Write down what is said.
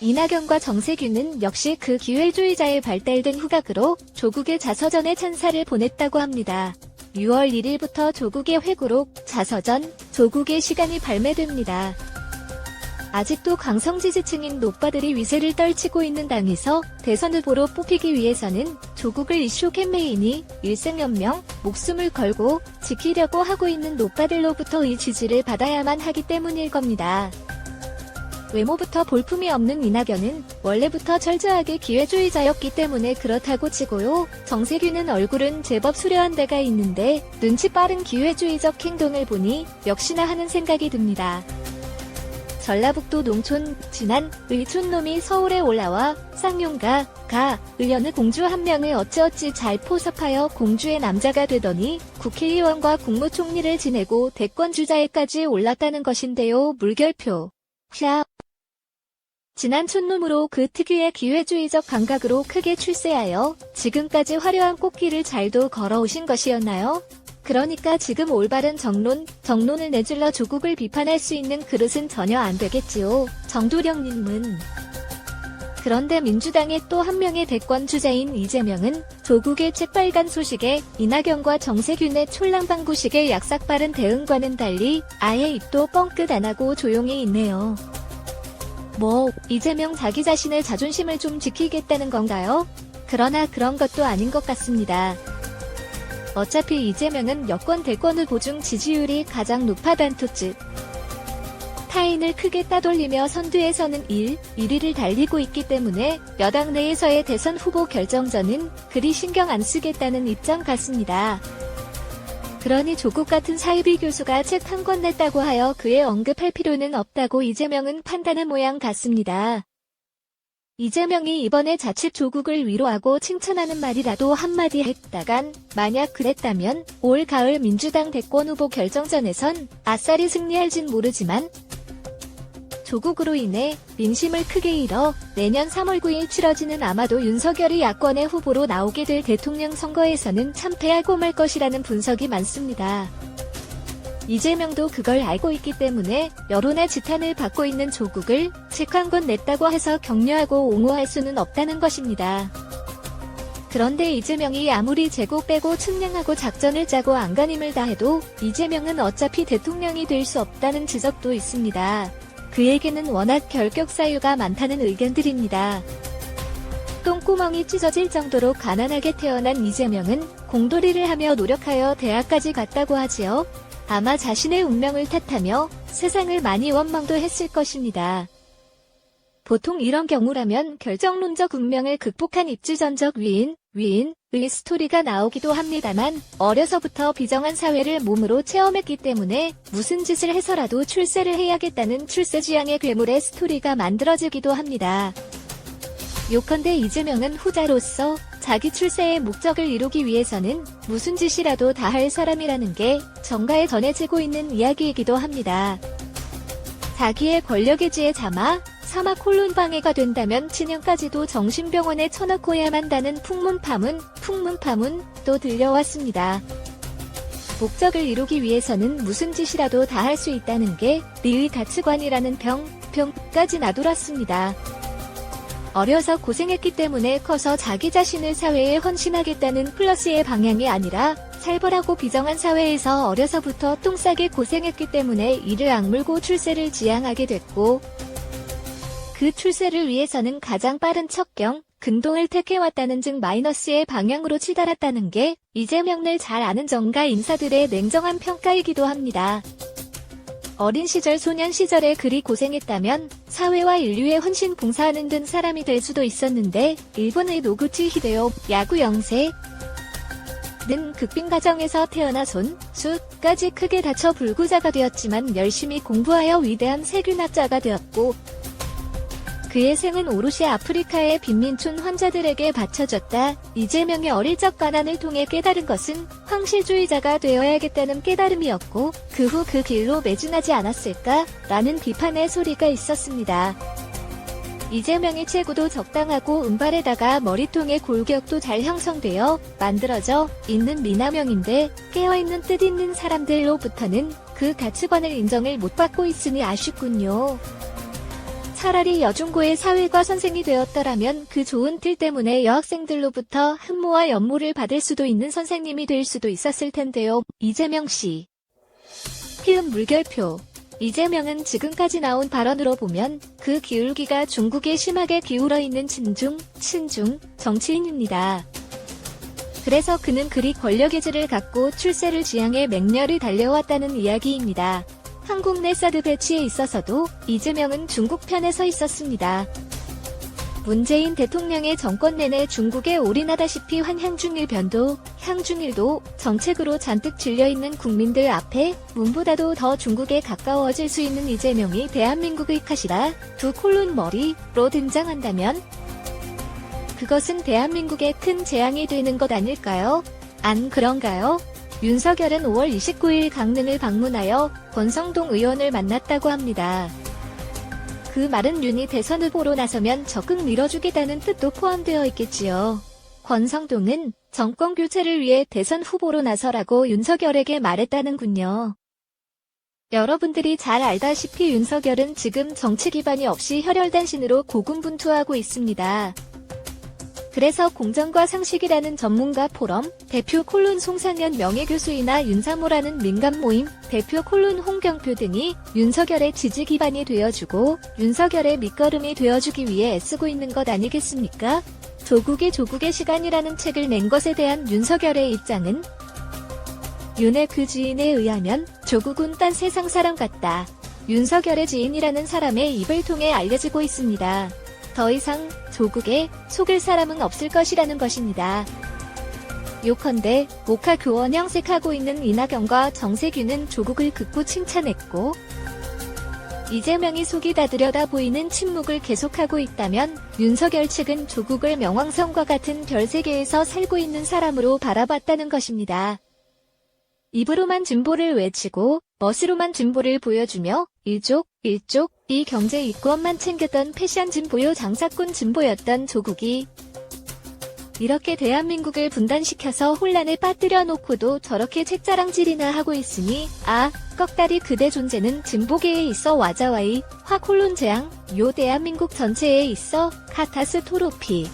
이낙연과 정세균은 역시 그 기회주의자의 발달된 후각으로 조국의 자서전에 찬사를 보냈다고 합니다. 6월 1일부터 조국의 회고록, 자서전, 조국의 시간이 발매됩니다. 아직도 강성 지지층인 노빠들이 위세를 떨치고 있는 당에서 대선 후보로 뽑히기 위해서는 조국을 이슈 캠페인이 일생연명, 목숨을 걸고 지키려고 하고 있는 노빠들로부터의 지지를 받아야만 하기 때문일 겁니다. 외모부터 볼품이 없는 이낙연은 원래부터 철저하게 기회주의자였기 때문에 그렇다고 치고요. 정세균은 얼굴은 제법 수려한 데가 있는데 눈치 빠른 기회주의적 행동을 보니 역시나 하는 생각이 듭니다. 전라북도 농촌 진안의 촌놈이 서울에 올라와 쌍용가 의 어느 공주 한 명을 어찌어찌 잘 포섭하여 공주의 남자가 되더니 국회의원과 국무총리를 지내고 대권주자에까지 올랐다는 것인데요. 물결표. 진안 촌놈으로 그 특유의 기회주의적 감각으로 크게 출세하여 지금까지 화려한 꽃길을 잘도 걸어오신 것이었나요? 그러니까 지금 올바른 정론을 내질러 조국을 비판할 수 있는 그릇은 전혀 안 되겠지요. 정도령님은. 그런데 민주당의 또 한 명의 대권 주자인 이재명은 조국의 책빨간 소식에 이낙연과 정세균의 촐랑방구식의 약삭빠른 대응과는 달리 아예 입도 뻥끗 안 하고 조용히 있네요. 이재명 자기 자신의 자존심을 좀 지키겠다는 건가요? 그러나 그런 것도 아닌 것 같습니다. 어차피 이재명은 여권 대권 후보 중 지지율이 가장 높아 단토집. 타인을 크게 따돌리며 선두에서는 1위를 달리고 있기 때문에 여당 내에서의 대선 후보 결정전은 그리 신경 안 쓰겠다는 입장 같습니다. 그러니 조국 같은 사이비 교수가 책 한 권 냈다고 하여 그에 언급할 필요는 없다고 이재명은 판단한 모양 같습니다. 이재명이 이번에 자칫 조국을 위로하고 칭찬하는 말이라도 한마디 했다간, 만약 그랬다면 올 가을 민주당 대권 후보 결정전에선 아싸리 승리할진 모르지만 조국으로 인해 민심을 크게 잃어 내년 3월 9일 치러지는 아마도 윤석열이 야권의 후보로 나오게 될 대통령 선거에서는 참패하고 말 것이라는 분석이 많습니다. 이재명도 그걸 알고 있기 때문에 여론의 지탄을 받고 있는 조국을 책 한 권 냈다고 해서 격려하고 옹호할 수는 없다는 것입니다. 그런데 이재명이 아무리 재고 빼고 측량하고 작전을 짜고 안간힘을 다해도 이재명은 어차피 대통령이 될 수 없다는 지적도 있습니다. 그에게는 워낙 결격 사유가 많다는 의견들입니다. 똥구멍이 찢어질 정도로 가난하게 태어난 이재명은 공돌이를 하며 노력하여 대학까지 갔다고 하지요. 아마 자신의 운명을 탓하며 세상을 많이 원망도 했을 것입니다. 보통 이런 경우라면 결정론적 운명을 극복한 입지전적 위인의 스토리가 나오기도 합니다만 어려서부터 비정한 사회를 몸으로 체험했기 때문에 무슨 짓을 해서라도 출세를 해야겠다는 출세지향의 괴물의 스토리가 만들어지기도 합니다. 요컨대 이재명은 후자로서 자기 출세의 목적을 이루기 위해서는 무슨 짓이라도 다 할 사람이라는 게 정가에 전해지고 있는 이야기이기도 합니다. 자기의 권력의지에 삼아 콜론방해가 된다면 친형까지도 정신병원에 쳐넣고야만 한다는 풍문파문도 들려왔습니다. 목적을 이루기 위해서는 무슨 짓이라도 다 할 수 있다는 게 리의 가치관이라는 평까지 나돌았습니다. 어려서 고생했기 때문에 커서 자기 자신을 사회에 헌신하겠다는 플러스의 방향이 아니라 살벌하고 비정한 사회에서 어려서부터 똥싸게 고생했기 때문에 이를 악물고 출세를 지향하게 됐고, 그 출세를 위해서는 가장 빠른 척경, 근동을 택해왔다는 등 마이너스의 방향으로 치달았다는 게 이재명을 잘 아는 정가 인사들의 냉정한 평가이기도 합니다. 어린 시절 소년 시절에 그리 고생했다면 사회와 인류에 헌신 봉사하는 등 사람이 될 수도 있었는데 일본의 노구치 히데요 야구 영세는 극빈 가정에서 태어나 손수까지 크게 다쳐 불구자가 되었지만 열심히 공부하여 위대한 세균학자가 되었고 그의 생은 오롯이 아프리카의 빈민촌 환자들에게 바쳐졌다. 이재명의 어릴 적 가난을 통해 깨달은 것은 황실주의자가 되어야겠다는 깨달음이었고 그 후 그 길로 매진하지 않았을까라는 비판의 소리가 있었습니다. 이재명의 체구도 적당하고 운발에다가 머리통의 골격도 잘 형성되어 만들어져 있는 미남형인데 깨어있는 뜻있는 사람들로부터는 그 가치관을 인정을 못 받고 있으니 아쉽군요. 차라리 여중고의 사회과 선생이 되었더라면 그 좋은 틀 때문에 여학생들로부터 흠모와 연모를 받을 수도 있는 선생님이 될 수도 있었을 텐데요. 이재명 씨. 피읍 물결표. 이재명은 지금까지 나온 발언으로 보면 그 기울기가 중국에 심하게 기울어 있는 친중 정치인입니다. 그래서 그는 그리 권력의 질을 갖고 출세를 지향해 맹렬히 달려왔다는 이야기입니다. 한국 내 사드 배치에 있어서도 이재명은 중국 편에 서 있었습니다. 문재인 대통령의 정권 내내 중국에 올인하다시피 한 향중일변도, 향중일도 정책으로 잔뜩 질려있는 국민들 앞에 문보다도 더 중국에 가까워질 수 있는 이재명이 대한민국의 컷이라 두 콜론 머리로 등장한다면 그것은 대한민국에 큰 재앙이 되는 것 아닐까요? 안 그런가요? 윤석열은 5월 29일 강릉을 방문하여 권성동 의원을 만났다고 합니다. 그 말은 윤이 대선 후보로 나서면 적극 밀어주겠다는 뜻도 포함되어 있겠지요. 권성동은 정권 교체를 위해 대선 후보로 나서라고 윤석열에게 말했다는군요. 여러분들이 잘 알다시피 윤석열은 지금 정치 기반이 없이 혈혈단신으로 고군분투하고 있습니다. 그래서 공정과 상식이라는 전문가 포럼, 대표 콜론 송상현 명예교수이나 윤사모라는 민간 모임, 대표 콜론 홍경표 등이 윤석열의 지지 기반이 되어주고 윤석열의 밑거름이 되어주기 위해 애쓰고 있는 것 아니겠습니까? 조국의 시간이라는 책을 낸 것에 대한 윤석열의 입장은 윤의 그 지인에 의하면 조국은 딴 세상 사람 같다. 윤석열의 지인이라는 사람의 입을 통해 알려지고 있습니다. 더 이상 조국에 속일 사람은 없을 것이라는 것입니다. 요컨대 모카 교원 형색하고 있는 이낙연과 정세균은 조국을 극구 칭찬했고 이재명이 속이 다 들여다 보이는 침묵을 계속하고 있다면 윤석열 측은 조국을 명왕성과 같은 별세계에서 살고 있는 사람으로 바라봤다는 것입니다. 입으로만 진보를 외치고 멋으로만 진보를 보여주며 일족 이 경제 이권만 챙겼던 패션 진보요 장사꾼 진보였던 조국이 이렇게 대한민국을 분단시켜서 혼란에 빠뜨려 놓고도 저렇게 책자랑질이나 하고 있으니 꺽다리 그대 존재는 진보계에 있어 와자와이 화콜론 재앙 요 대한민국 전체에 있어 카타스토로피